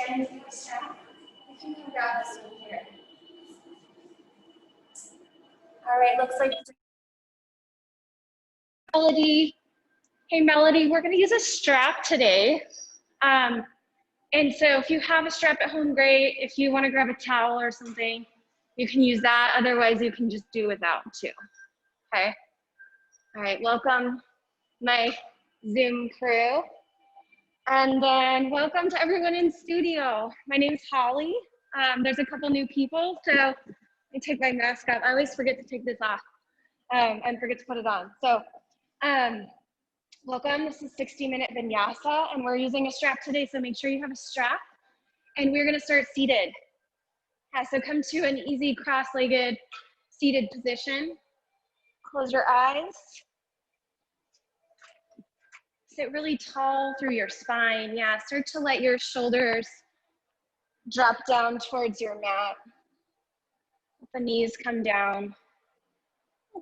standing through the strap. You can grab this one here. All right, looks like Melody. Hey Melody, we're gonna use a strap today. And so if you have a strap at home, great. If you wanna grab a towel or something, you can use that. Otherwise, you can just do without too, okay? All right, welcome my Zoom crew. And then welcome to everyone in studio. My name's Holly. There's a couple new people, so let me take my mask off. I always forget to take this off and forget to put it on. So welcome, this is 60-minute Vinyasa, and we're using a strap today, so make sure you have a strap. And we're gonna start seated. So come to an easy cross-legged seated position. Close your eyes. Sit really tall through your spine. Yeah, start to let your shoulders drop down towards your mat. Let the knees come down.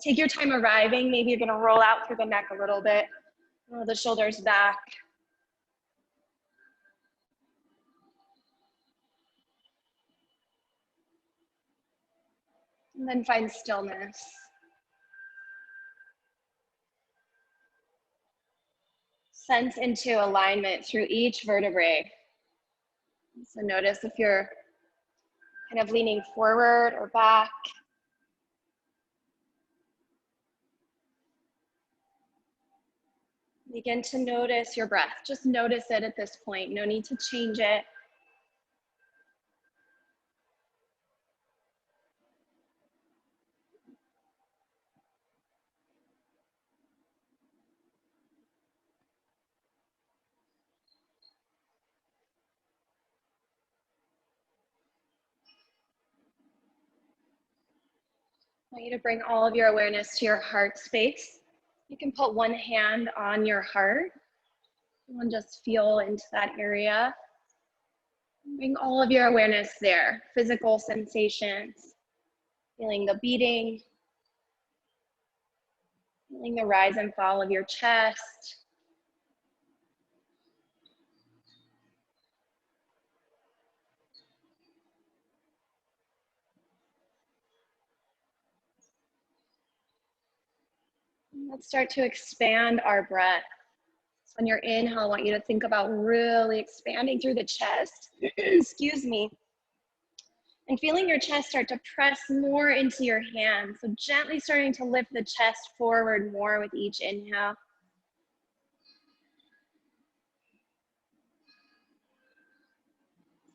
Take your time arriving. Maybe you're gonna roll out through the neck a little bit. Roll the shoulders back. And then find stillness. Sense into alignment through each vertebrae. So notice if you're kind of leaning forward or back. Begin to notice your breath. Just notice it at this point. No need to change it. I want you to bring all of your awareness to your heart space. You can put one hand on your heart and just feel into that area. Bring all of your awareness there. Physical sensations, feeling the beating, feeling the rise and fall of your chest. Let's start to expand our breath. So on your inhale, I want you to think about really expanding through the chest, excuse me, and feeling your chest start to press more into your hands. So gently starting to lift the chest forward more with each inhale.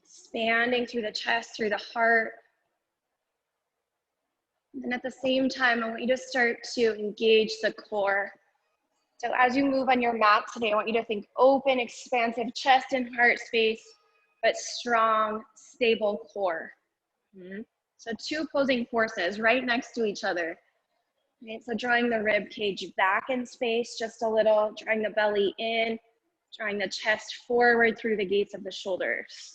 Expanding through the chest, through the heart. And at the same time, I want you to start to engage the core. So as you move on your mat today, I want you to think open, expansive chest and heart space, but strong, stable core. So two opposing forces right next to each other. Right? So drawing the rib cage back in space just a little, drawing the belly in, drawing the chest forward through the gates of the shoulders.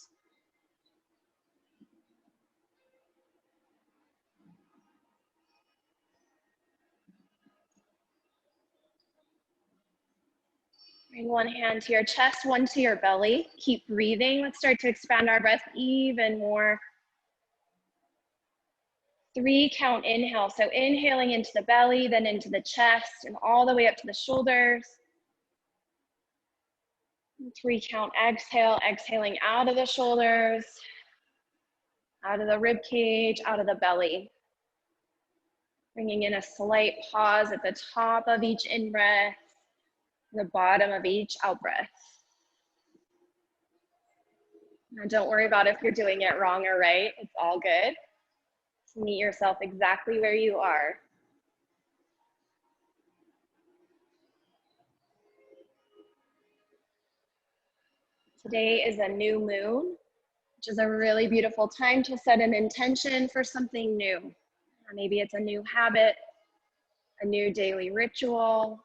Bring one hand to your chest, one to your belly. Keep breathing. Let's start to expand our breath even more. 3 count inhale. So inhaling into the belly, then into the chest, and all the way up to the shoulders. 3 count exhale, exhaling out of the shoulders, out of the rib cage, out of the belly. Bringing in a slight pause at the top of each in-breath, the bottom of each out-breath. Now don't worry about if you're doing it wrong or right, it's all good. Just meet yourself exactly where you are. Today is a new moon, which is a really beautiful time to set an intention for something new. Maybe it's a new habit, a new daily ritual,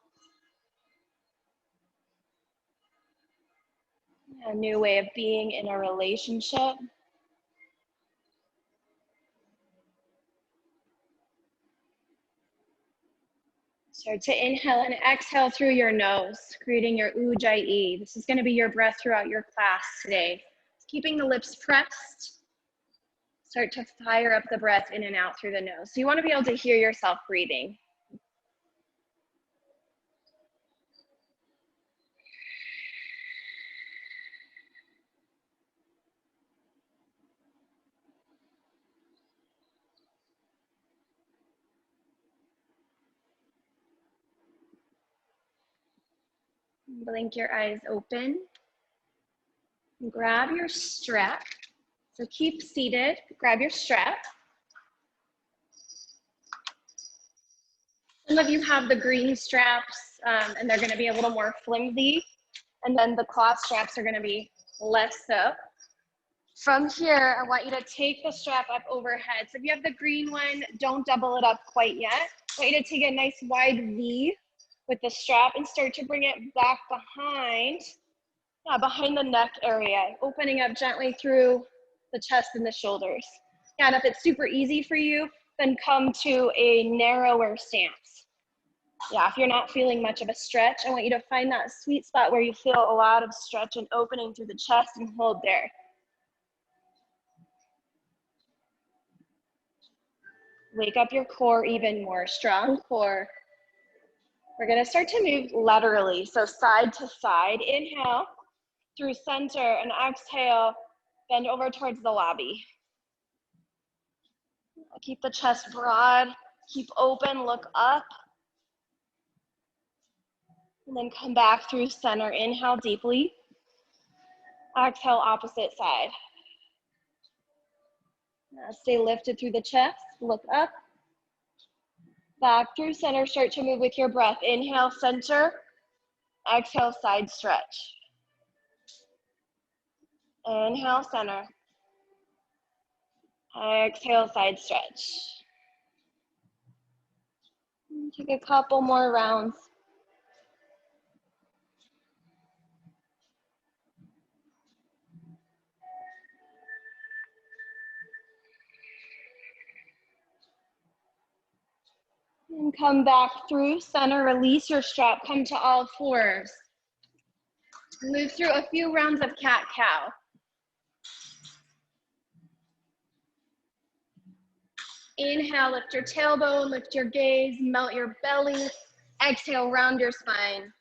a new way of being in a relationship. Start to inhale and exhale through your nose, creating your Ujjayi. This is going to be your breath throughout your class today. Keeping the lips pressed. Start to fire up the breath in and out through the nose. So you want to be able to hear yourself breathing. Blink your eyes open. Grab your strap. So keep seated, grab your strap. Some of you have the green straps and they're gonna be a little more flimsy. And then the cloth straps are gonna be less so. From here, I want you to take the strap up overhead. So if you have the green one, don't double it up quite yet. I want you to take a nice wide V with the strap and start to bring it back behind the neck area, opening up gently through the chest and the shoulders. And if it's super easy for you, then come to a narrower stance. Yeah, if you're not feeling much of a stretch, I want you to find that sweet spot where you feel a lot of stretch and opening through the chest and hold there. Wake up your core even more, strong core. We're gonna start to move laterally, so side to side. Inhale through center and exhale, bend over towards the lobby. Keep the chest broad, keep open, look up. And then come back through center. Inhale deeply. Exhale, opposite side. Now stay lifted through the chest, look up. Back through center, start to move with your breath. Inhale, center. Exhale, side stretch. Inhale, center. Exhale, side stretch. Take a couple more rounds. And come back through center, release your strap, come to all fours. Move through a few rounds of cat-cow. Inhale, lift your tailbone, lift your gaze, melt your belly. Exhale, round your spine.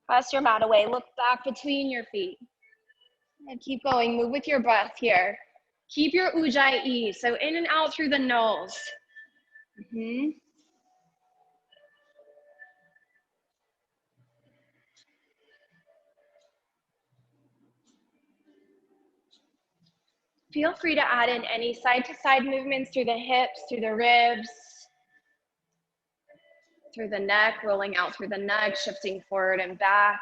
Press your mat away, look back between your feet. And keep going, move with your breath here. Keep your ujjayi, so in and out through the nose. Feel free to add in any side-to-side movements through the hips, through the ribs, through the neck, rolling out through the neck, shifting forward and back.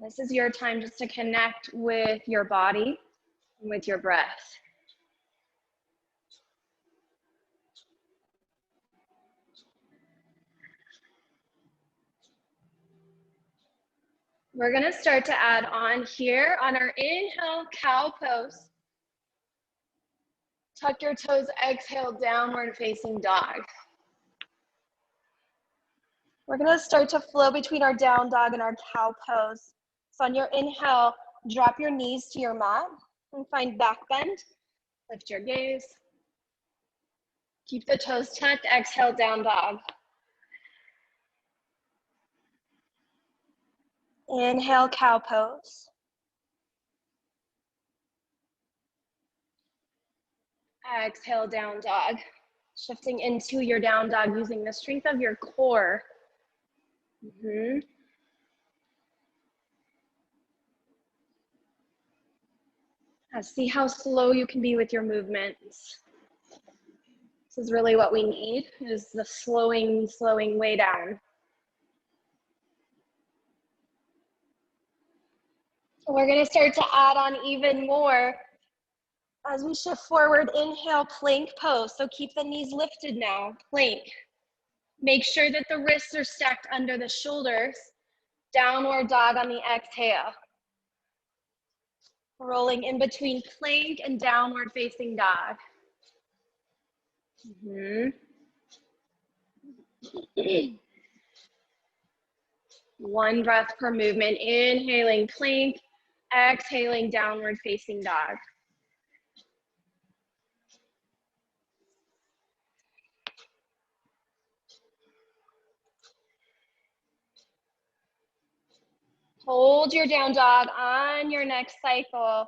This is your time just to connect with your body and with your breath. We're gonna start to add on here on our inhale, cow pose. Tuck your toes, exhale, downward facing dog. We're gonna start to flow between our down dog and our cow pose. So on your inhale, drop your knees to your mat and find back bend. Lift your gaze. Keep the toes tucked, exhale, down dog. Inhale, cow pose. Exhale, down dog. Shifting into your down dog using the strength of your core. See how slow you can be with your movements. This is really what we need, is the slowing way down. We're gonna start to add on even more as we shift forward. Inhale, plank pose. So keep the knees lifted now, plank. Make sure that the wrists are stacked under the shoulders. Downward dog on the exhale. Rolling in between plank and downward facing dog. One breath per movement. Inhaling plank, exhaling downward facing dog. Hold your down dog on your next cycle.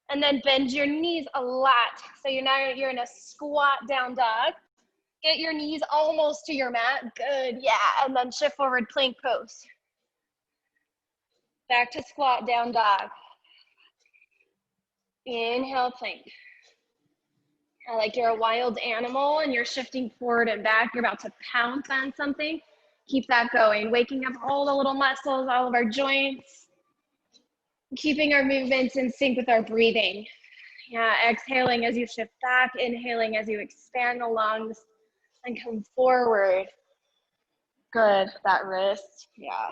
And then bend your knees a lot. So you're in a squat down dog. Get your knees almost to your mat. Good, yeah. And then shift forward plank pose. Back to squat down dog. Inhale, plank. Like you're a wild animal and you're shifting forward and back. You're about to pounce on something. Keep that going. Waking up all the little muscles, all of our joints. Keeping our movements in sync with our breathing. Yeah, exhaling as you shift back. Inhaling as you expand the lungs and come forward. Good, that wrist, yeah.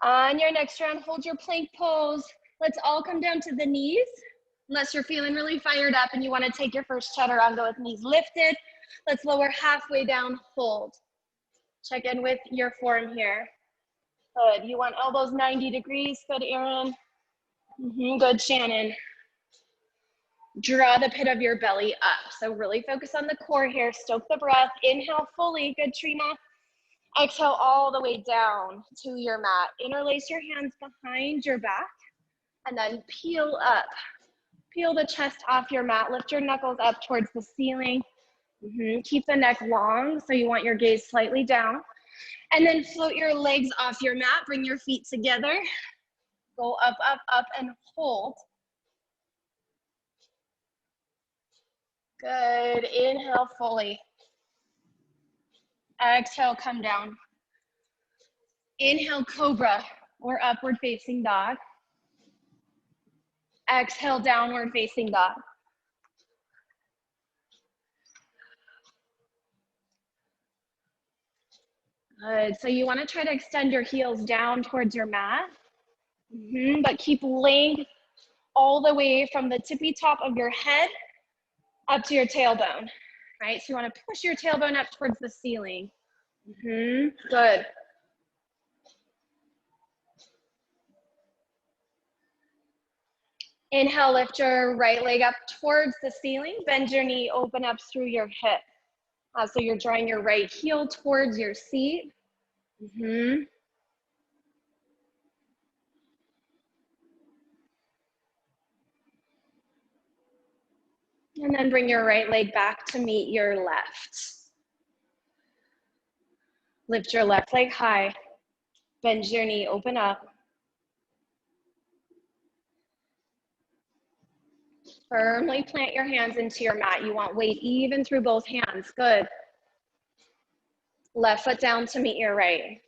On your next round, hold your plank pose. Let's all come down to the knees. Unless you're feeling really fired up and you want to take your first chaturanga with knees lifted. Let's lower halfway down, hold. Check in with your form here. Good, you want elbows 90 degrees. Good, Erin. Good, Shannon. Draw the pit of your belly up. So really focus on the core here. Stoke the breath. Inhale fully. Good, Trina. Exhale all the way down to your mat. Interlace your hands behind your back and then peel up. Peel the chest off your mat. Lift your knuckles up towards the ceiling. Keep the neck long, so you want your gaze slightly down. And then float your legs off your mat. Bring your feet together. Go up, up, up, and hold. Good. Inhale fully. Exhale, come down. Inhale, cobra or upward facing dog. Exhale, downward facing dog. Good. So you want to try to extend your heels down towards your mat, but keep length all the way from the tippy top of your head up to your tailbone, right? So you want to push your tailbone up towards the ceiling. Good. Inhale, lift your right leg up towards the ceiling. Bend your knee, open up through your hip. So you're drawing your right heel towards your seat. And then bring your right leg back to meet your left. Lift your left leg high. Bend your knee, open up. Firmly plant your hands into your mat. You want weight even through both hands. Good. Left foot down to meet your right.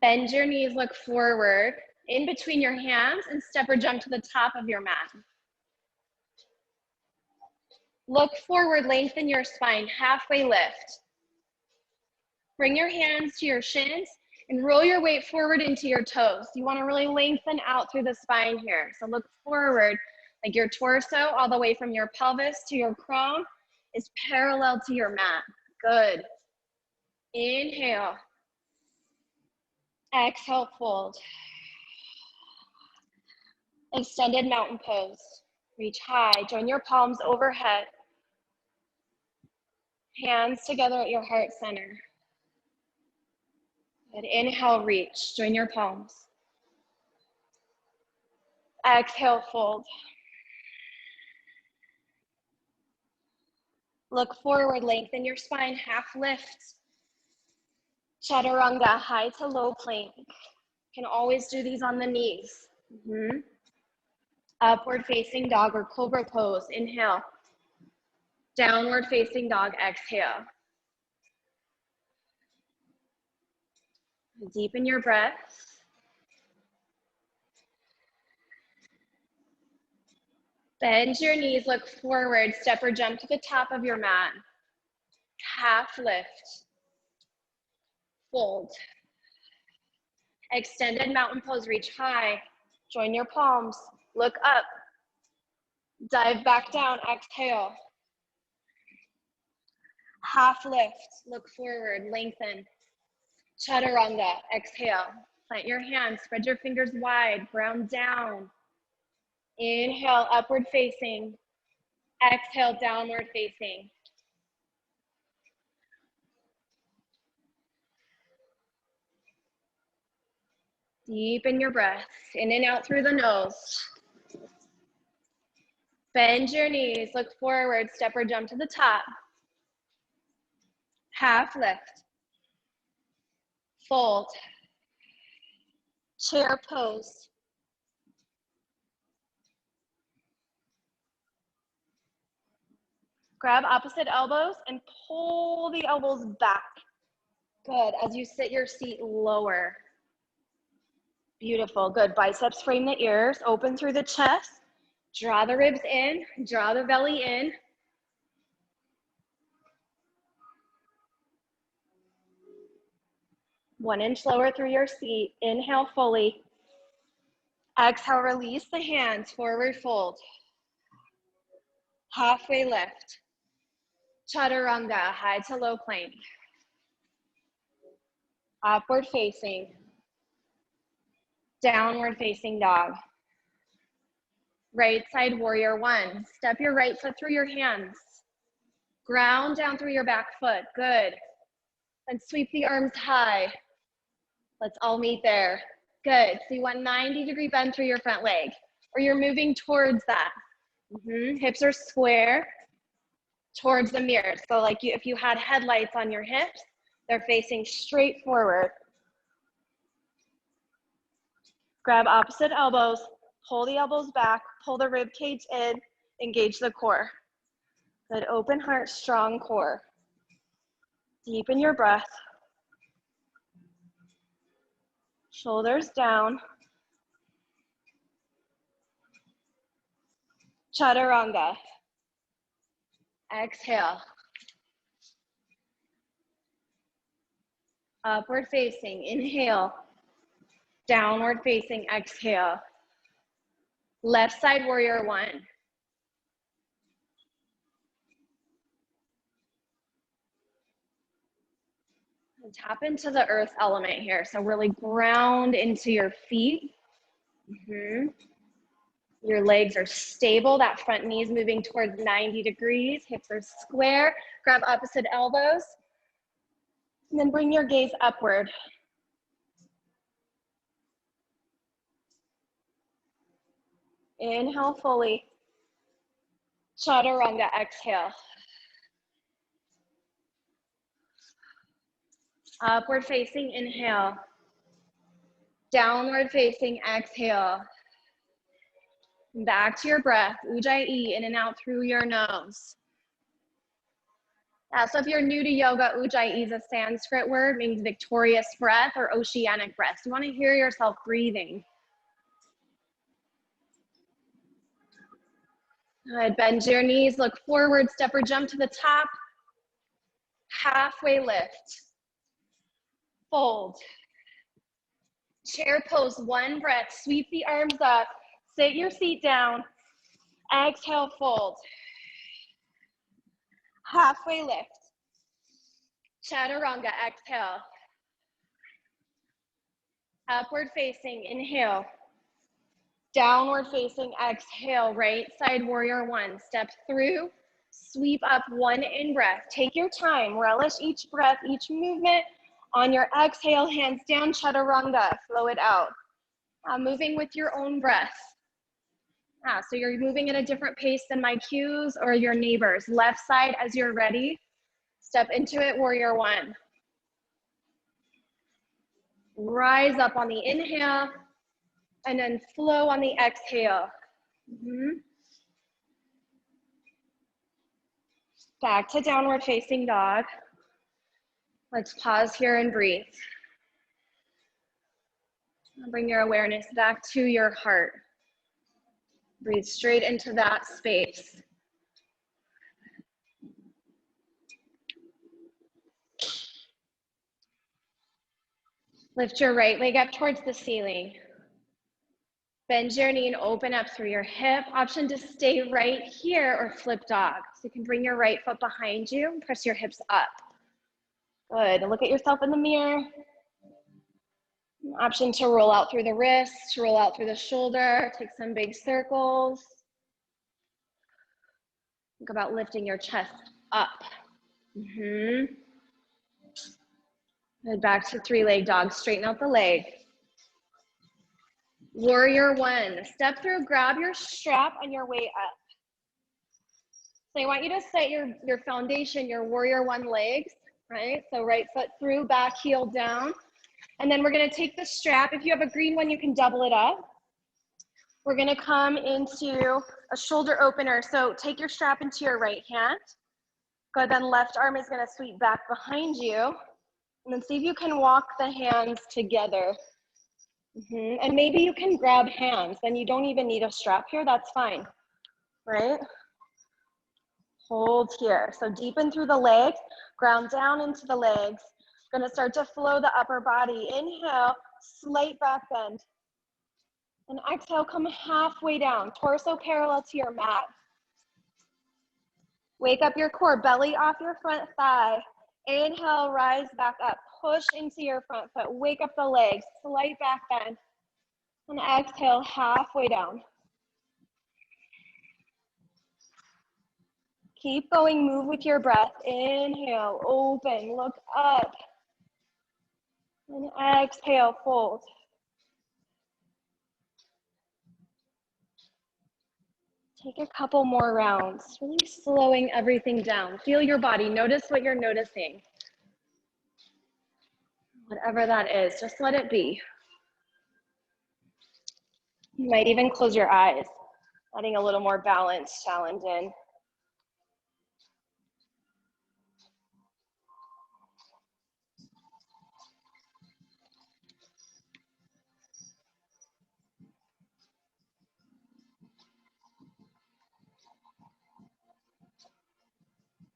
Bend your knees, look forward, in between your hands, and step or jump to the top of your mat. Look forward, lengthen your spine, halfway lift. Bring your hands to your shins and roll your weight forward into your toes. You want to really lengthen out through the spine here. So look forward, like your torso all the way from your pelvis to your crown is parallel to your mat. Good. Inhale. Exhale, fold. Extended mountain pose. Reach high, join your palms overhead. Hands together at your heart center. Good. Inhale, reach, join your palms. Exhale, fold. Look forward, lengthen your spine, half lift. Chaturanga, high to low plank. Can always do these on the knees. Upward facing dog or cobra pose, inhale. Downward facing dog, exhale. Deepen your breath. Bend your knees, look forward, step or jump to the top of your mat. Half lift. Fold. Extended mountain pose, reach high. Join your palms. Look up. Dive back down, exhale. Half lift, look forward, lengthen. Chaturanga, exhale. Plant your hands, spread your fingers wide, ground down. Inhale, upward facing. Exhale, downward facing. Deepen your breath, in and out through the nose. Bend your knees, look forward, step or jump to the top. Half lift. Fold. Chair pose. Grab opposite elbows and pull the elbows back. Good, as you sit your seat lower. Beautiful, good. Biceps frame the ears, open through the chest. Draw the ribs in, draw the belly in. One inch lower through your seat. Inhale fully. Exhale, release the hands, forward fold. Halfway lift. Chaturanga, high to low plank. Upward facing. Downward facing dog. Right side warrior one. Step your right foot through your hands. Ground down through your back foot, good. And sweep the arms high. Let's all meet there. Good, so you want 90-degree bend through your front leg, or you're moving towards that. Hips are square towards the mirror. So like if you had headlights on your hips, they're facing straight forward. Grab opposite elbows, pull the elbows back, pull the rib cage in, engage the core. Good, open heart, strong core. Deepen your breath. Shoulders down. Chaturanga. Exhale. Upward facing, inhale. Downward facing, exhale. Left side warrior one. And tap into the earth element here. So really ground into your feet. Your legs are stable. That front knee is moving towards 90 degrees. Hips are square. Grab opposite elbows. And then bring your gaze upward. Inhale fully. Chaturanga, exhale. Upward facing, inhale. Downward facing, exhale. Back to your breath, Ujjayi, in and out through your nose. So if you're new to yoga, Ujjayi is a Sanskrit word, means victorious breath or oceanic breath. You want to hear yourself breathing. Good, bend your knees, look forward, step or jump to the top. Halfway lift. Fold. Chair pose, one breath, sweep the arms up, sit your seat down, exhale, fold. Halfway lift. Chaturanga, exhale. Upward facing, inhale. Downward facing, exhale, right side warrior one. Step through, sweep up, one in breath. Take your time, relish each breath, each movement. On your exhale, hands down, chaturanga, flow it out. Moving with your own breath. So you're moving at a different pace than my cues or your neighbors. Left side as you're ready. Step into it, warrior one. Rise up on the inhale and then flow on the exhale. Back to downward facing dog. Let's pause here and breathe. Bring your awareness back to your heart. Breathe straight into that space. Lift your right leg up towards the ceiling. Bend your knee and open up through your hip. Option to stay right here or flip dog. So you can bring your right foot behind you and press your hips up. Good, and look at yourself in the mirror. Option to roll out through the wrist, roll out through the shoulder, take some big circles. Think about lifting your chest up. Head back to three-leg dog, straighten out the leg. Warrior one, step through, grab your strap on your way up. So I want you to set your foundation, your warrior one legs, right? So right foot through, back heel down. And then we're gonna take the strap. If you have a green one, you can double it up. We're gonna come into a shoulder opener. So take your strap into your right hand. Good, then left arm is gonna sweep back behind you. And then see if you can walk the hands together. And maybe you can grab hands, then you don't even need a strap here, that's fine, right? Hold here, so deepen through the legs, ground down into the legs. Gonna start to flow the upper body. Inhale, slight back bend. And exhale, come halfway down, torso parallel to your mat. Wake up your core, belly off your front thigh. Inhale, rise back up, push into your front foot, wake up the legs, slight back bend. And exhale, halfway down. Keep going, move with your breath. Inhale, open, look up. And exhale, fold. Take a couple more rounds, really slowing everything down. Feel your body, notice what you're noticing. Whatever that is, just let it be. You might even close your eyes, letting a little more balance challenge in.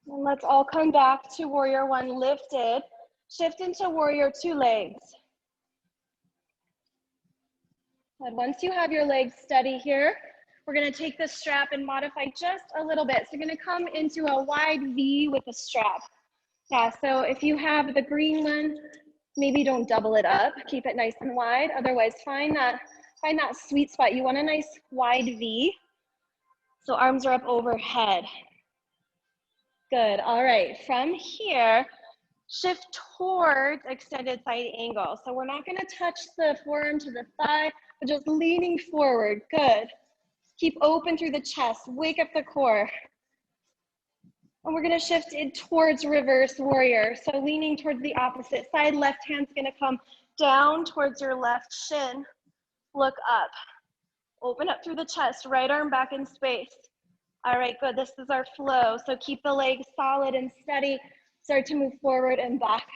And let's all come back to warrior one lifted. Shift into warrior two legs. And once you have your legs steady here, we're gonna take the strap and modify just a little bit. So you're gonna come into a wide V with the strap. Yeah, so if you have the green one, maybe don't double it up, keep it nice and wide. Otherwise, find that sweet spot. You want a nice wide V. So arms are up overhead. Good, all right, from here, shift towards extended side angle. So we're not gonna touch the forearm to the thigh, but just leaning forward, good. Keep open through the chest, wake up the core. And we're gonna shift it towards reverse warrior. So leaning towards the opposite side, left hand's gonna come down towards your left shin, look up. Open up through the chest, right arm back in space. All right, good, this is our flow. So keep the legs solid and steady. Start to move forward and back.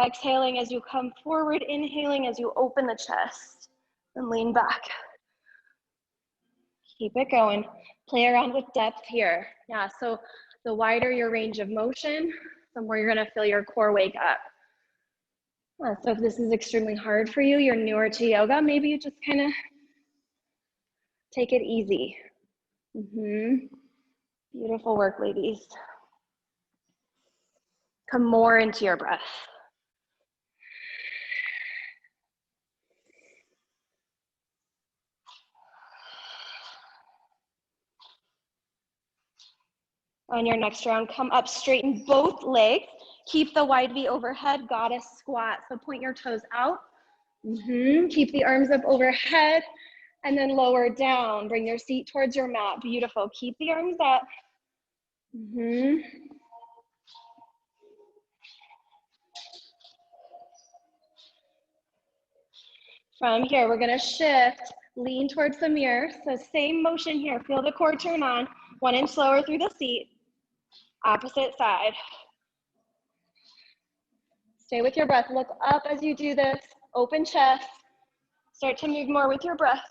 Exhaling as you come forward, inhaling as you open the chest and lean back. Keep it going. Play around with depth here. Yeah, so the wider your range of motion, the more you're gonna feel your core wake up. So if this is extremely hard for you, you're newer to yoga, maybe you just kind of take it easy. Beautiful work, ladies. Come more into your breath. On your next round, come up, straighten both legs. Keep the wide V overhead, goddess squat. So point your toes out. Keep the arms up overhead and then lower down. Bring your seat towards your mat. Beautiful. Keep the arms up. From here, we're gonna shift, lean towards the mirror. So same motion here. Feel the core turn on. 1 inch slower through the seat. Opposite side. Stay with your breath. Look up as you do this. Open chest. Start to move more with your breath.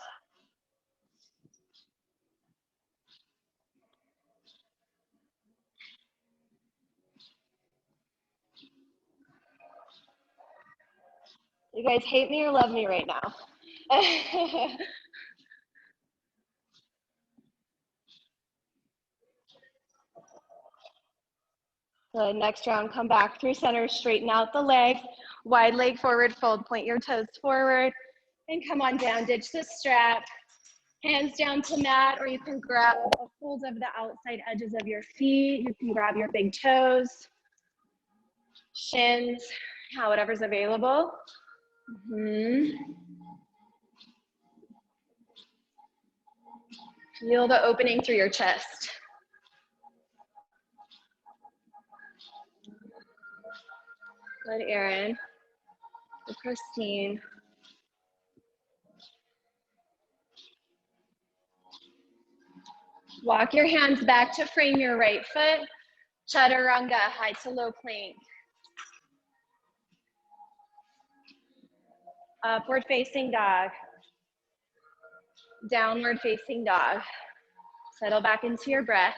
You guys hate me or love me right now? Good, next round, come back through center, straighten out the legs, wide leg forward fold, point your toes forward, and come on down, ditch the strap, hands down to mat, or you can grab a hold of the outside edges of your feet, you can grab your big toes, shins, whatever's available. Feel the opening through your chest. Good, Erin. Good, Christine. Walk your hands back to frame your right foot. Chaturanga, high to low plank. Upward facing dog. Downward facing dog. Settle back into your breath.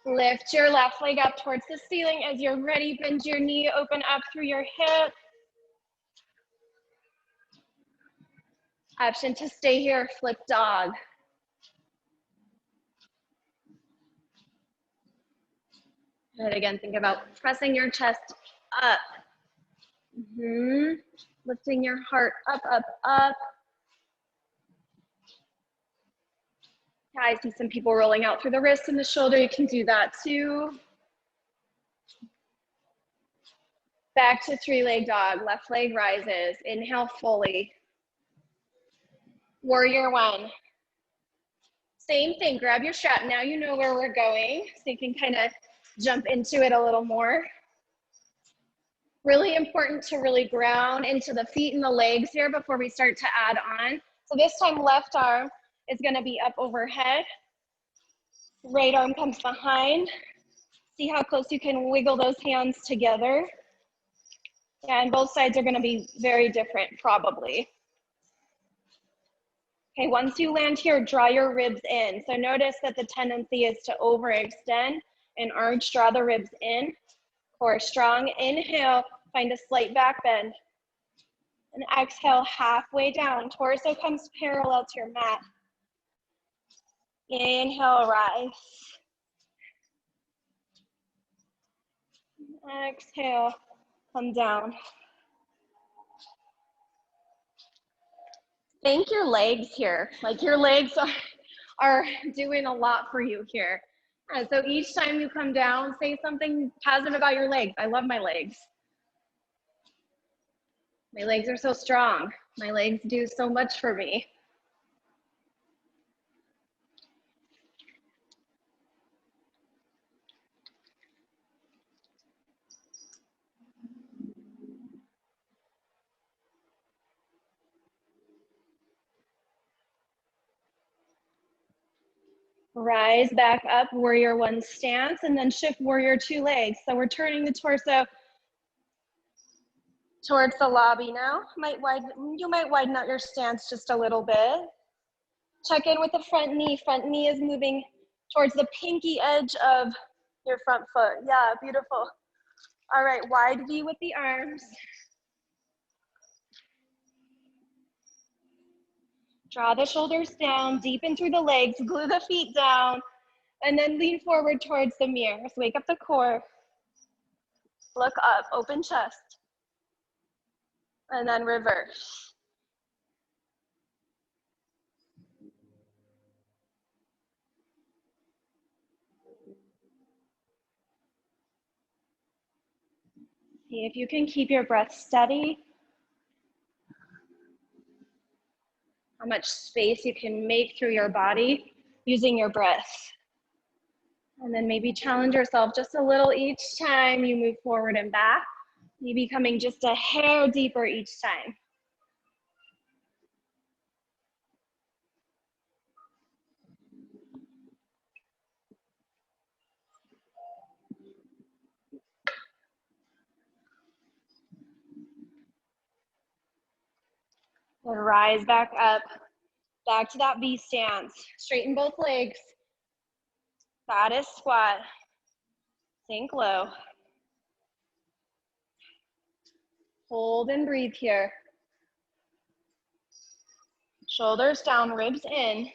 Lift your left leg up towards the ceiling. As you're ready, bend your knee, open up through your hip. Option to stay here, flip dog. And again, think about pressing your chest up. Lifting your heart up, up, up. I see some people rolling out through the wrist and the shoulder. You can do that too. Back to three-leg dog. Left leg rises. Inhale fully. Warrior one. Same thing. Grab your strap. Now you know where we're going, so you can kind of jump into it a little more. Really important to really ground into the feet and the legs here before we start to add on. So this time, left arm is going to be up overhead. Right arm comes behind. See how close you can wiggle those hands together. Yeah, and both sides are going to be very different, probably. Okay, once you land here, draw your ribs in. So notice that the tendency is to overextend and arch, draw the ribs in. Core strong. Inhale, find a slight back bend. And exhale, halfway down. Torso comes parallel to your mat. Inhale, rise. Exhale, come down. Thank your legs here. Like your legs are doing a lot for you here. So each time you come down, say something positive about your legs. I love my legs. My legs are so strong. My legs do so much for me. Rise back up, warrior one stance, and then shift warrior two legs. So we're turning the torso towards the lobby now. You might widen out your stance just a little bit. Check in with the front knee. Front knee is moving towards the pinky edge of your front foot. Yeah, beautiful. All right, wide V with the arms. Draw the shoulders down, deepen through the legs, glue the feet down, and then lean forward towards the mirror. So wake up the core. Look up, open chest. And then reverse. See if you can keep your breath steady. How much space you can make through your body using your breath. And then maybe challenge yourself just a little each time you move forward and back. Maybe coming just a hair deeper each time. And rise back up, back to that V stance. Straighten both legs. Goddess squat. Sink low. Hold and breathe here. Shoulders down, ribs in.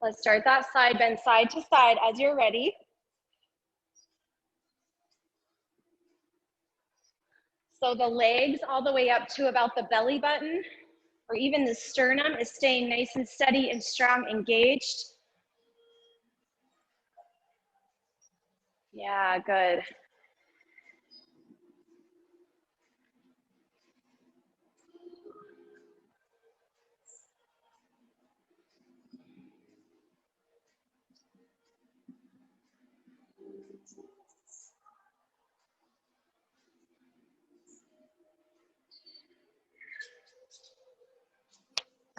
Let's start that side bend side to side as you're ready. So the legs all the way up to about the belly button or even the sternum is staying nice and steady and strong, engaged. Yeah, good.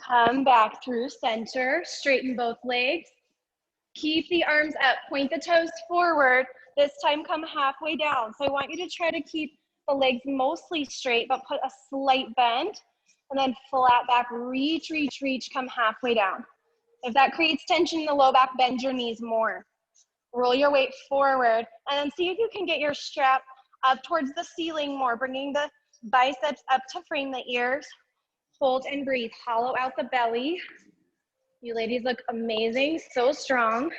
Come back through center, straighten both legs. Keep the arms up, point the toes forward. This time come halfway down. So I want you to try to keep the legs mostly straight, but put a slight bend and then flat back, reach, reach, reach, come halfway down. If that creates tension in the low back, bend your knees more. Roll your weight forward and then see if you can get your strap up towards the ceiling more, bringing the biceps up to frame the ears. Hold and breathe, hollow out the belly. You ladies look amazing, so strong.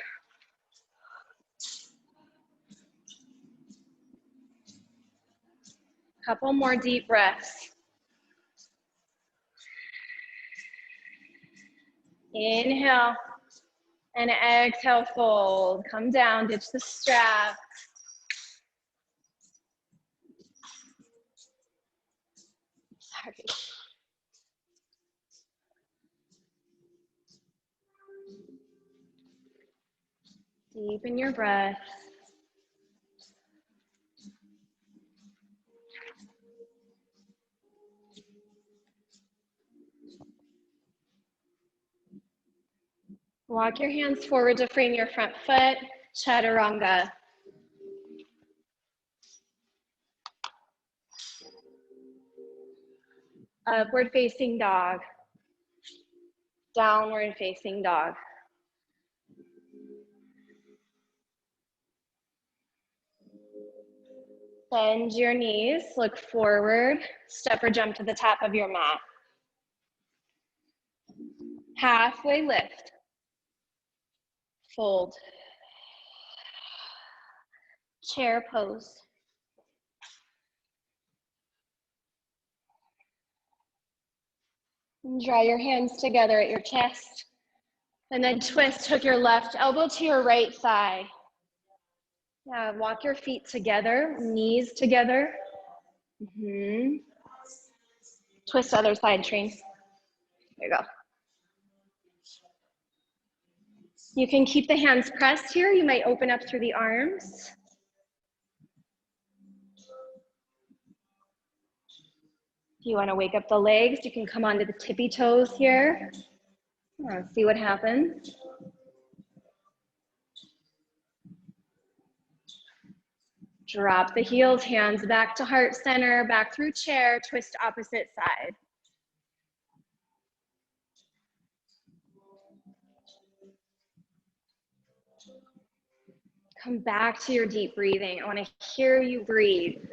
Couple more deep breaths. Inhale and exhale, fold. Come down, ditch the strap. Sorry. Deepen your breath. Walk your hands forward to frame your front foot, chaturanga. Upward facing dog. Downward facing dog. Bend your knees, look forward, step or jump to the top of your mat. Halfway lift. Fold. Chair pose. And draw your hands together at your chest. And then twist, hook your left elbow to your right thigh. Yeah, walk your feet together, knees together. Twist other side, Train. There you go. You can keep the hands pressed here. You might open up through the arms. If you want to wake up the legs, you can come onto the tippy toes here. See what happens. Drop the heels, hands back to heart center, back through chair, twist opposite side. Come back to your deep breathing. I want to hear you breathe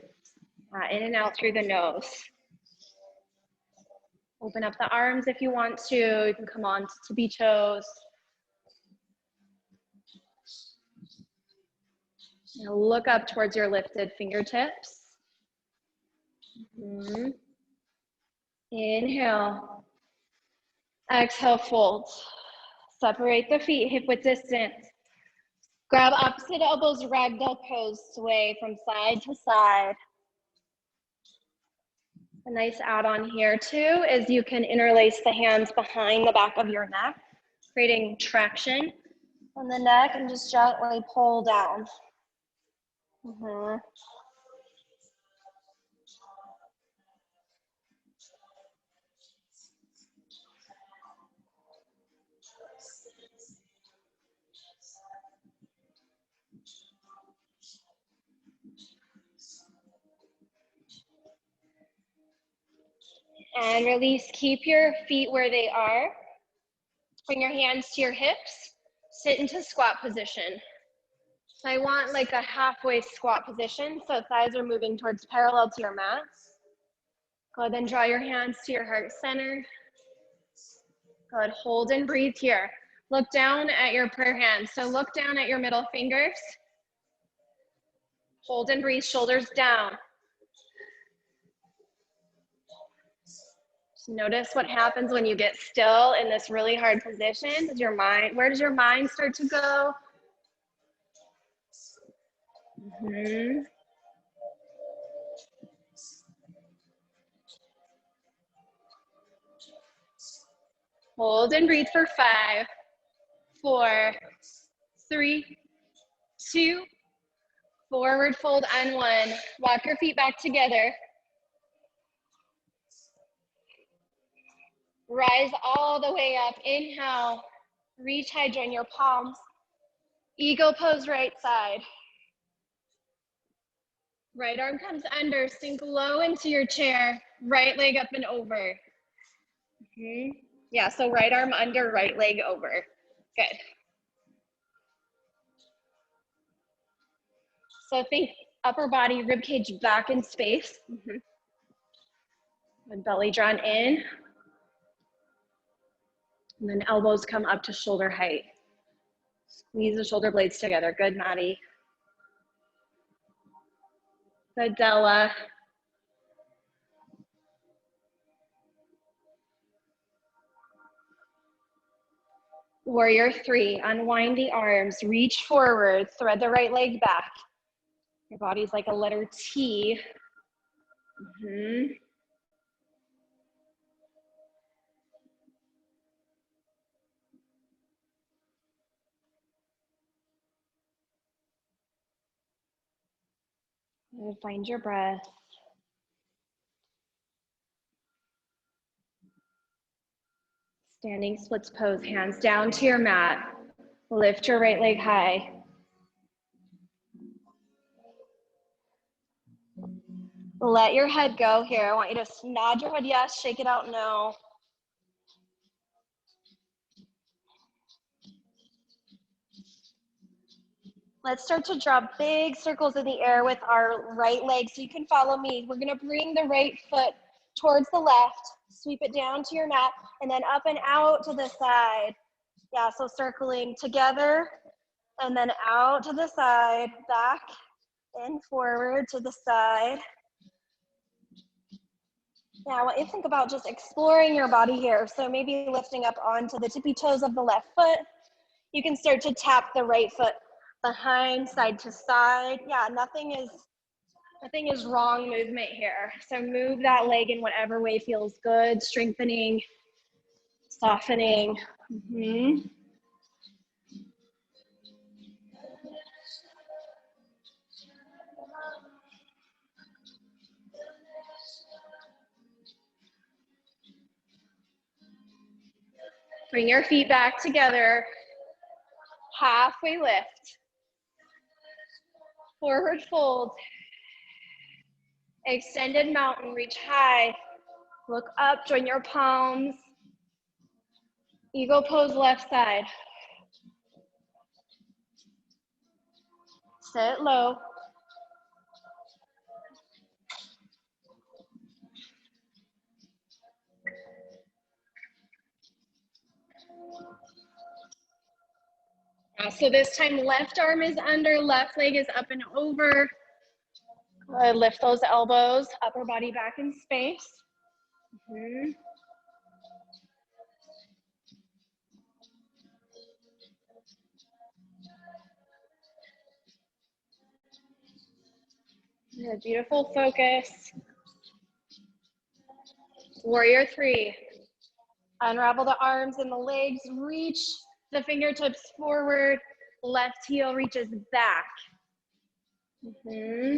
in and out through the nose. Open up the arms if you want to. You can come on to tippy toes. Now look up towards your lifted fingertips. Inhale. Exhale, fold. Separate the feet hip width distance. Grab opposite elbows, ragdoll pose, sway from side to side. A nice add-on here too is you can interlace the hands behind the back of your neck, creating traction on the neck and just gently pull down. And release, keep your feet where they are. Bring your hands to your hips, sit into squat position. So I want like a halfway squat position, so thighs are moving towards parallel to your mats. Go ahead and draw your hands to your heart center. Go ahead, hold and breathe here. Look down at your prayer hands. So look down at your middle fingers. Hold and breathe, shoulders down. Just notice what happens when you get still in this really hard position. Does your mind, where does your mind start to go? Hold and breathe for 5, 4, 3, 2, forward fold on 1. Walk your feet back together. Rise all the way up. Inhale, reach high, join your palms. Eagle pose right side. Right arm comes under, sink low into your chair. Right leg up and over. Yeah, so right arm under, right leg over. Good. So think upper body, rib cage back in space. And belly drawn in. And then elbows come up to shoulder height. Squeeze the shoulder blades together. Good, Maddie. Good, Della. Warrior 3, unwind the arms, reach forward, thread the right leg back. Your body's like a letter T. Find your breath. Standing splits pose, hands down to your mat. Lift your right leg high. Let your head go here. I want you to nod your head yes, shake it out no. Let's start to draw big circles in the air with our right leg. So you can follow me. We're gonna bring the right foot towards the left, sweep it down to your mat, and then up and out to the side. Yeah, so circling together, and then out to the side, back and forward to the side. Yeah, I want you to think about just exploring your body here. So maybe lifting up onto the tippy toes of the left foot. You can start to tap the right foot behind, side to side. Yeah, nothing is wrong movement here. So move that leg in whatever way feels good, strengthening, softening. Bring your feet back together. Halfway lift. Forward fold. Extended mountain, reach high. Look up, join your palms. Eagle pose left side. Sit low. So this time left arm is under, left leg is up and over. Lift those elbows, upper body back in space. Good, beautiful focus. Warrior 3. Unravel the arms and the legs, reach the fingertips forward, left heel reaches back.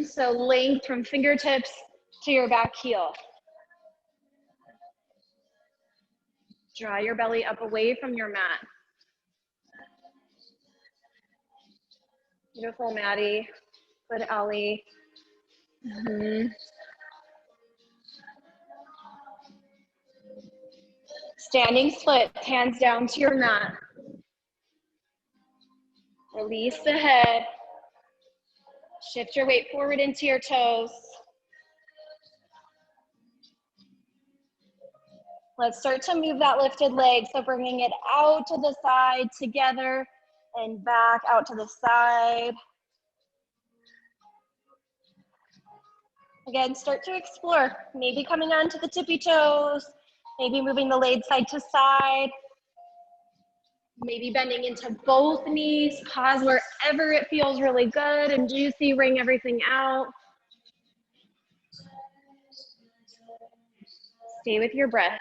So length from fingertips to your back heel. Draw your belly up away from your mat. Beautiful, Maddie. Good, Ellie. Standing split, hands down to your mat. Release the head. Shift your weight forward into your toes. Let's start to move that lifted leg. So bringing it out to the side together and back out to the side. Again, start to explore. Maybe coming onto the tippy toes, maybe moving the leg side to side, maybe bending into both knees. Pause wherever it feels really good and juicy, wring everything out. Stay with your breath.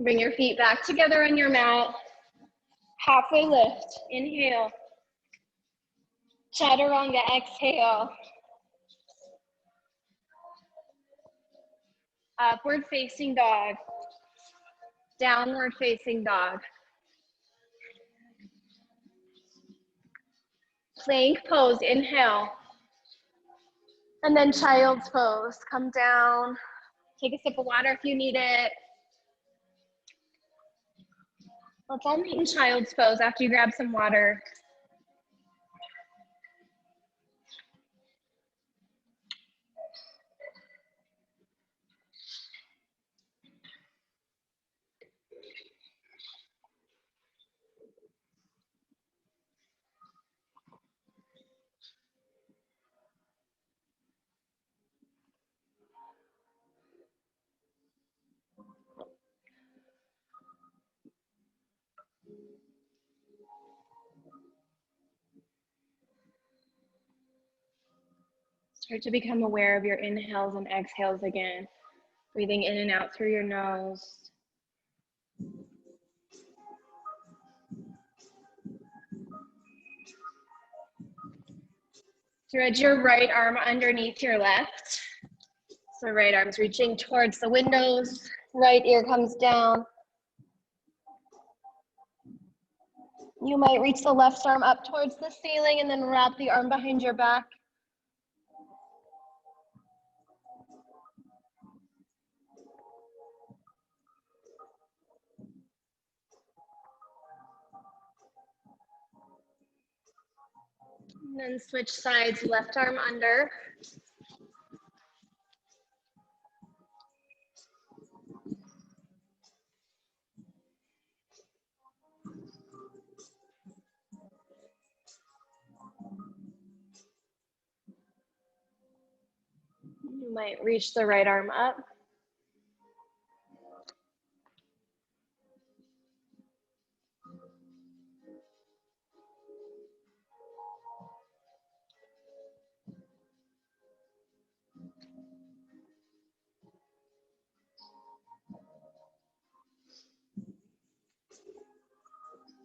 Bring your feet back together on your mat. Halfway lift, inhale. Chaturanga, exhale. Upward facing dog. Downward facing dog. Plank pose, inhale. And then child's pose, come down. Take a sip of water if you need it. Let's all meet in child's pose after you grab some water. Start to become aware of your inhales and exhales again. Breathing in and out through your nose. Thread your right arm underneath your left. So right arm's reaching towards the windows. Right ear comes down. You might reach the left arm up towards the ceiling and then wrap the arm behind your back. And then switch sides, left arm under. You might reach the right arm up.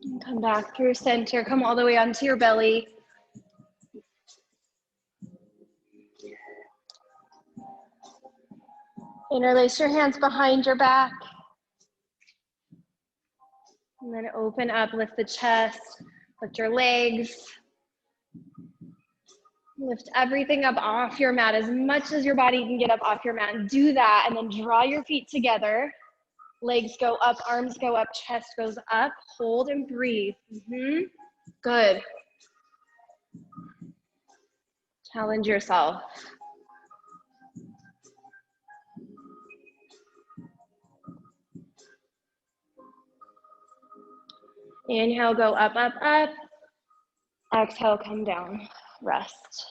And come back through center, come all the way onto your belly. Interlace your hands behind your back. And then open up, lift the chest, lift your legs. Lift everything up off your mat as much as your body can get up off your mat. And do that, and then draw your feet together. Legs go up, arms go up, chest goes up. Hold and breathe. Good. Challenge yourself. Inhale, go up, up, up. Exhale, come down, rest.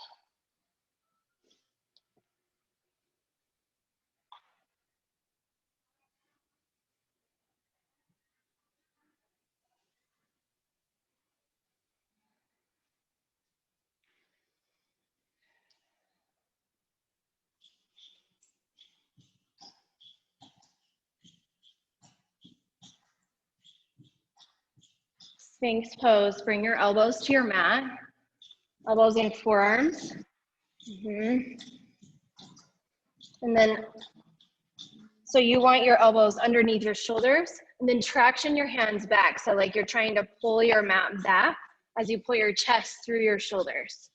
Sphinx pose, bring your elbows to your mat. Elbows and forearms. And then So you want your elbows underneath your shoulders, and then traction your hands back. So like you're trying to pull your mat back as you pull your chest through your shoulders.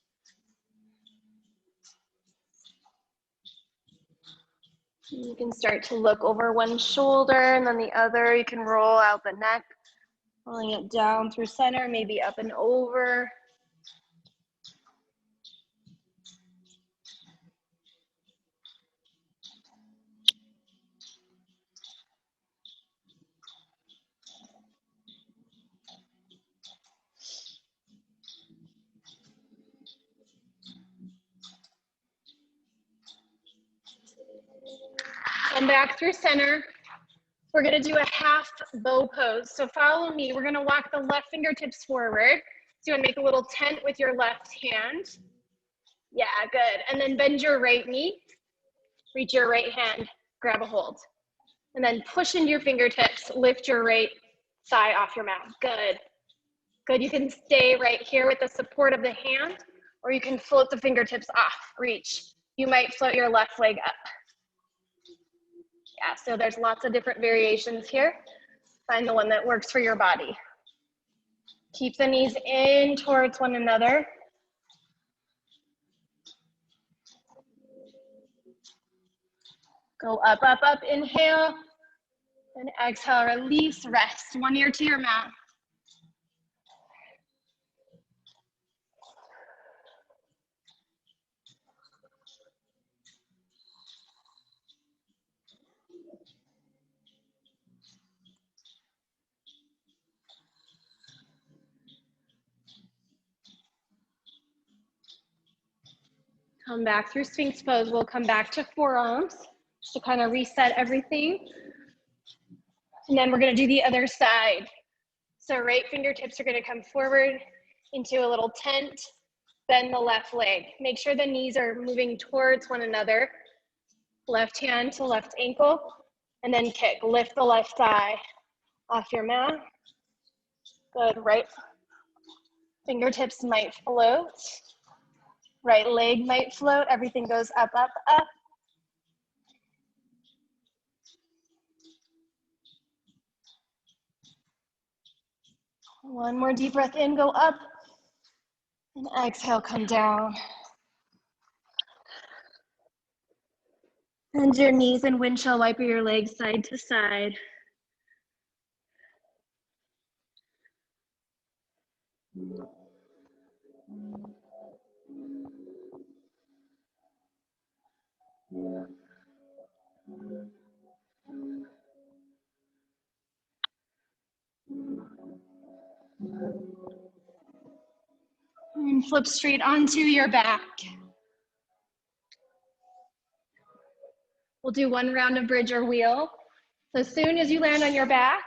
You can start to look over one shoulder and then the other. You can roll out the neck, rolling it down through center, maybe up and over. Come back through center. We're gonna do a half bow pose. So follow me. We're gonna walk the left fingertips forward. So you wanna make a little tent with your left hand. Yeah, good. And then bend your right knee. Reach your right hand, grab a hold. And then push into your fingertips, lift your right thigh off your mat. Good. Good, you can stay right here with the support of the hand, or you can float the fingertips off, reach. You might float your left leg up. Yeah, so there's lots of different variations here. Find the one that works for your body. Keep the knees in towards one another. Go up, up, up, inhale. And exhale, release, rest. One ear to your mat. Come back through Sphinx pose. We'll come back to forearms to kind of reset everything. And then we're gonna do the other side. So right fingertips are gonna come forward into a little tent, bend the left leg. Make sure the knees are moving towards one another. Left hand to left ankle, and then kick. Lift the left thigh off your mat. Good, right fingertips might float. Right leg might float. Everything goes up, up, up. One more deep breath in, go up. And exhale, come down. Bend your knees and windshield wiper your legs side to side. And flip straight onto your back. We'll do one round of bridge or wheel. So as soon as you land on your back,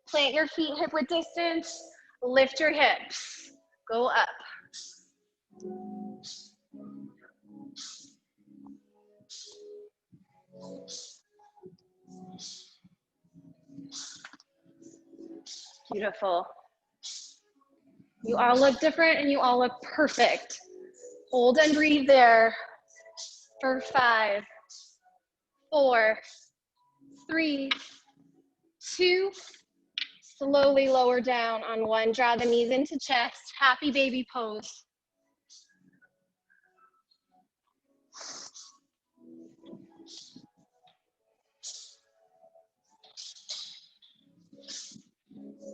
plant your feet hip width distance, lift your hips, go up. Beautiful. You all look different and you all look perfect. Hold and breathe there for 5, 4, 3, 2. Slowly lower down on 1. Draw the knees into chest. Happy baby pose.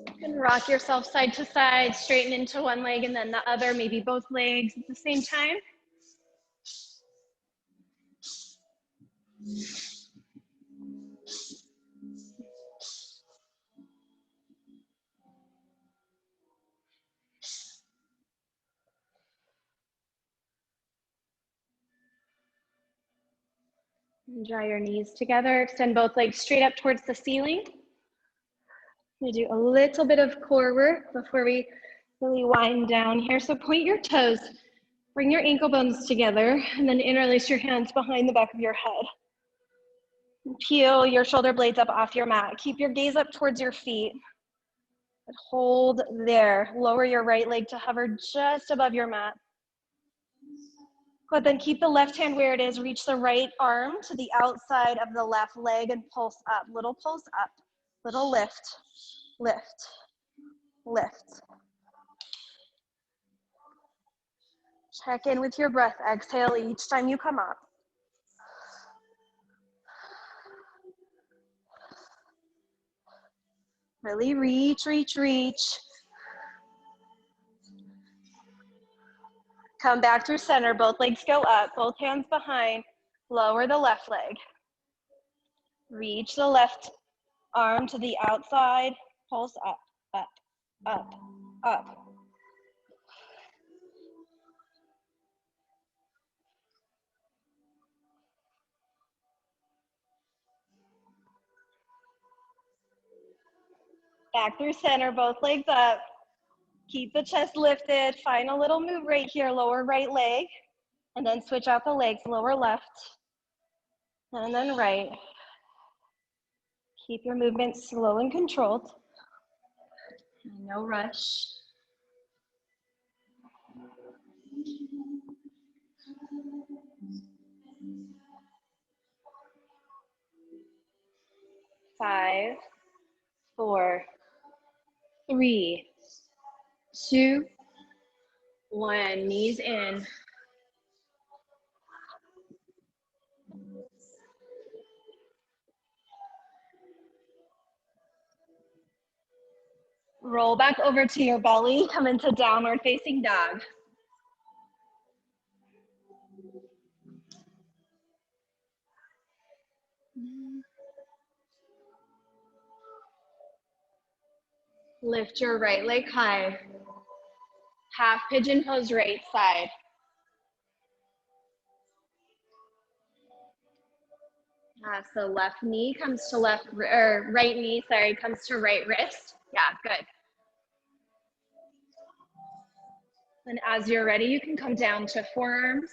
You can rock yourself side to side, straighten into one leg and then the other, maybe both legs at the same time. And draw your knees together. Extend both legs straight up towards the ceiling. We do a little bit of core work before we really wind down here. So point your toes, bring your ankle bones together, and then interlace your hands behind the back of your head. Peel your shoulder blades up off your mat. Keep your gaze up towards your feet. But hold there. Lower your right leg to hover just above your mat. Good, then keep the left hand where it is. Reach the right arm to the outside of the left leg and pulse up. Little pulse up, little lift, lift, lift. Check in with your breath. Exhale each time you come up. Really reach, reach, reach. Come back through center. Both legs go up, both hands behind. Lower the left leg. Reach the left arm to the outside. Pulse up, up, up, up. Back through center, both legs up. Keep the chest lifted. Find a little move right here, lower right leg. And then switch out the legs, lower left. And then right. Keep your movement slow and controlled. No rush. Five, four, three, two, one. Knees in. Roll back over to your belly. Come into downward facing dog. Lift your right leg high. Half pigeon pose right side. So left knee comes to left, or right knee, sorry, comes to right wrist. Yeah, good. And as you're ready, you can come down to forearms.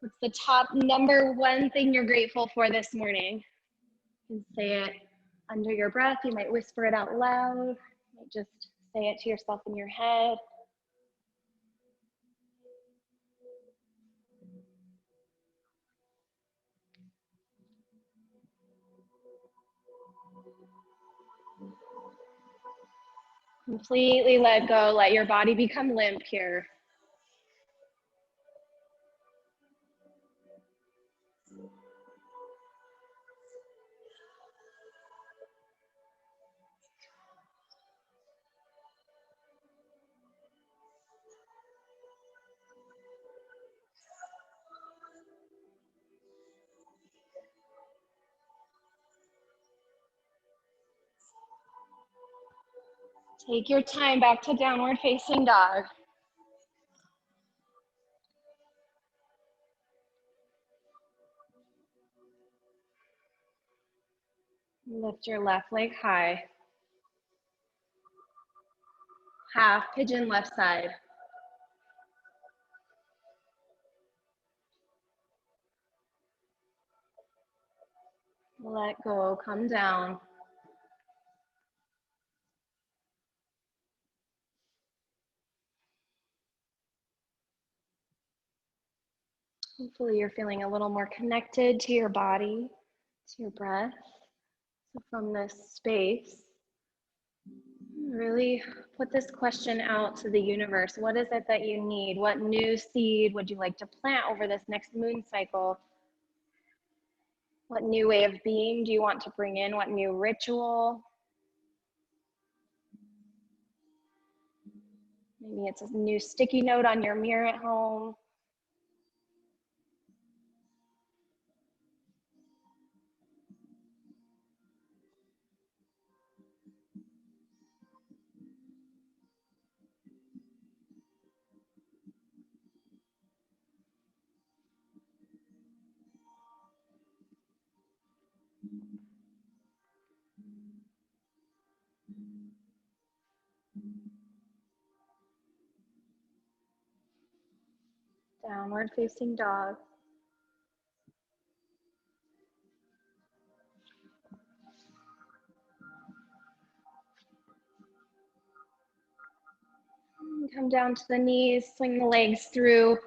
What's the top number one thing you're grateful for this morning? You can say it under your breath. You might whisper it out loud. You might just say it to yourself in your head. Completely let go. Let your body become limp here. Take your time back to downward facing dog. Lift your left leg high. Half pigeon left side. Let go, come down. Hopefully you're feeling a little more connected to your body, to your breath. So from this space, really put this question out to the universe. What is it that you need? What new seed would you like to plant over this next moon cycle? What new way of being do you want to bring in? What new ritual? Maybe it's a new sticky note on your mirror at home. Downward facing dog. Come down to the knees, swing the legs through.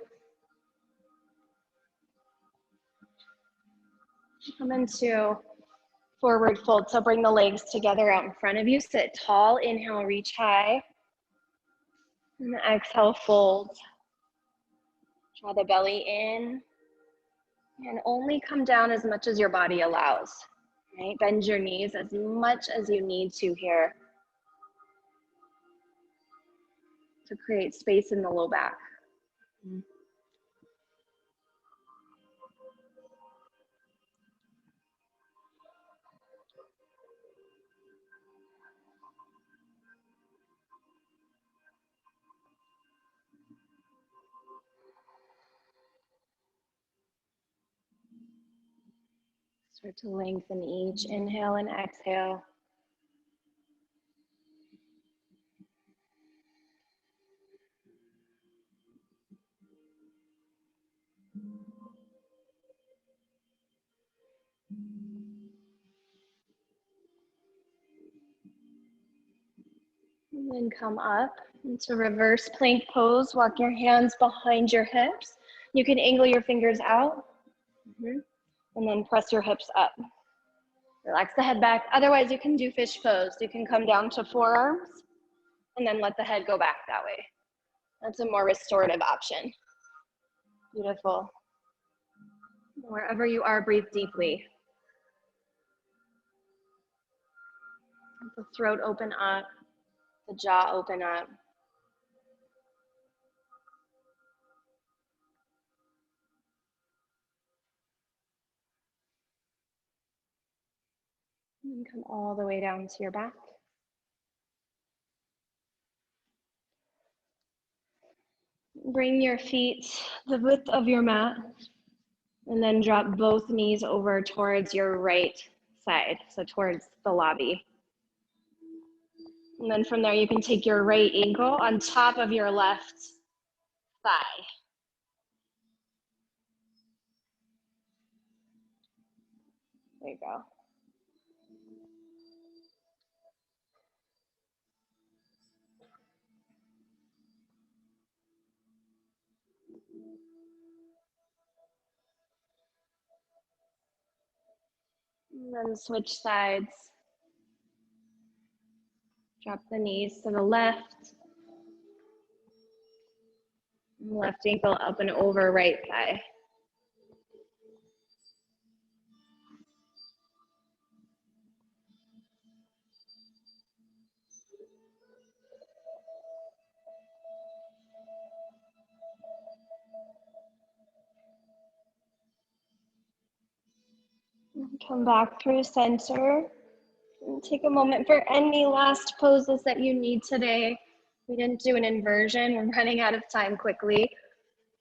Come into forward fold, so bring the legs together out in front of you. Sit tall, inhale, reach high. And exhale, fold. Draw the belly in. And only come down as much as your body allows. Right? Bend your knees as much as you need to here to create space in the low back. Start to lengthen each inhale and exhale. And then come up into reverse plank pose. Walk your hands behind your hips. You can angle your fingers out. And then press your hips up. Relax the head back. Otherwise, you can do fish pose. You can come down to forearms and then let the head go back that way. That's a more restorative option. Beautiful. Wherever you are, breathe deeply. Let the throat open up, the jaw open up. And come all the way down to your back. Bring your feet the width of your mat, and then drop both knees over towards your right side, so towards the lobby. And then from there, you can take your right ankle on top of your left thigh. There you go. And then switch sides. Drop the knees to the left. Left ankle up and over right thigh. Come back through center. And take a moment for any last poses that you need today. We didn't do an inversion. We're running out of time quickly.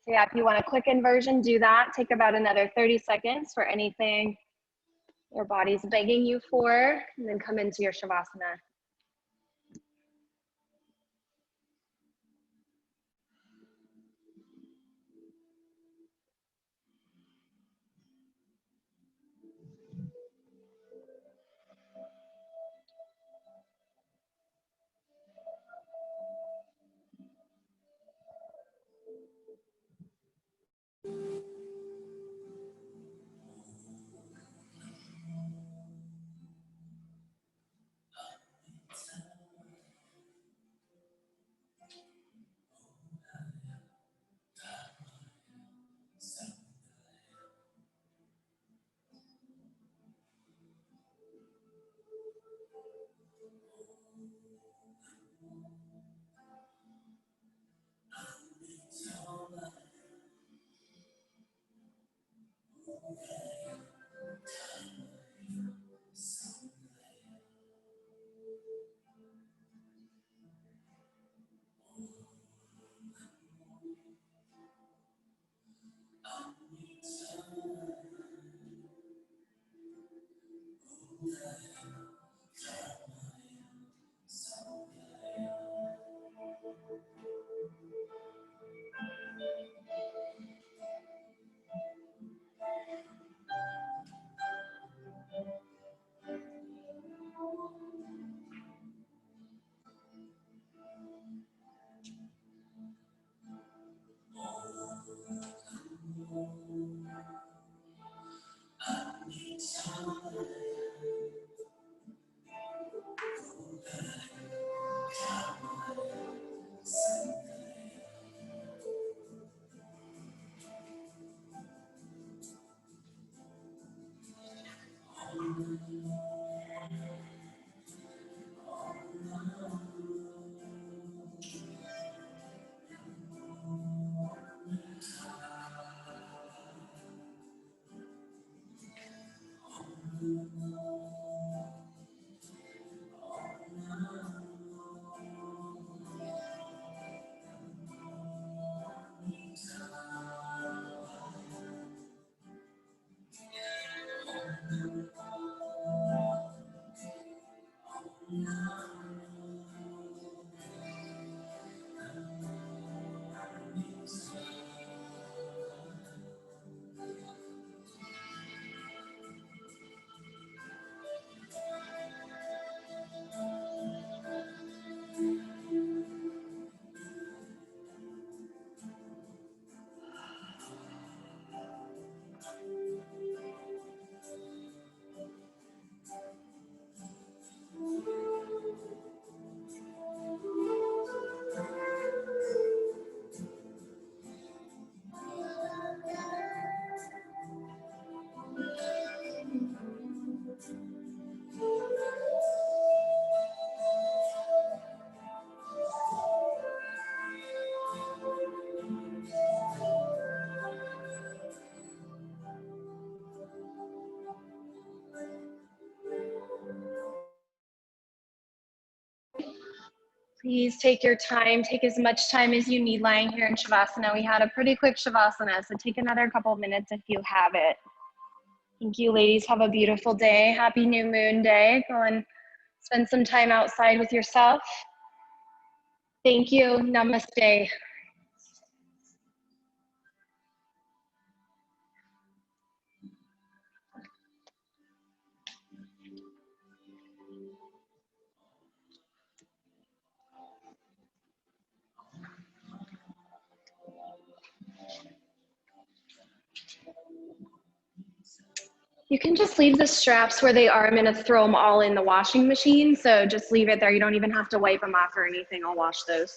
So yeah, if you want a quick inversion, do that. Take about another 30 seconds for anything your body's begging you for, and then come into your Shavasana. Please take your time, take as much time as you need lying here in Shavasana. We had a pretty quick Shavasana, so take another couple minutes if you have it. Thank you, ladies. Have a beautiful day. Happy new moon day. Go and spend some time outside with yourself. Thank you. Namaste. You can just leave the straps where they are. I'm going to throw them all in the washing machine. So just leave it there. You don't even have to wipe them off or anything. I'll wash those.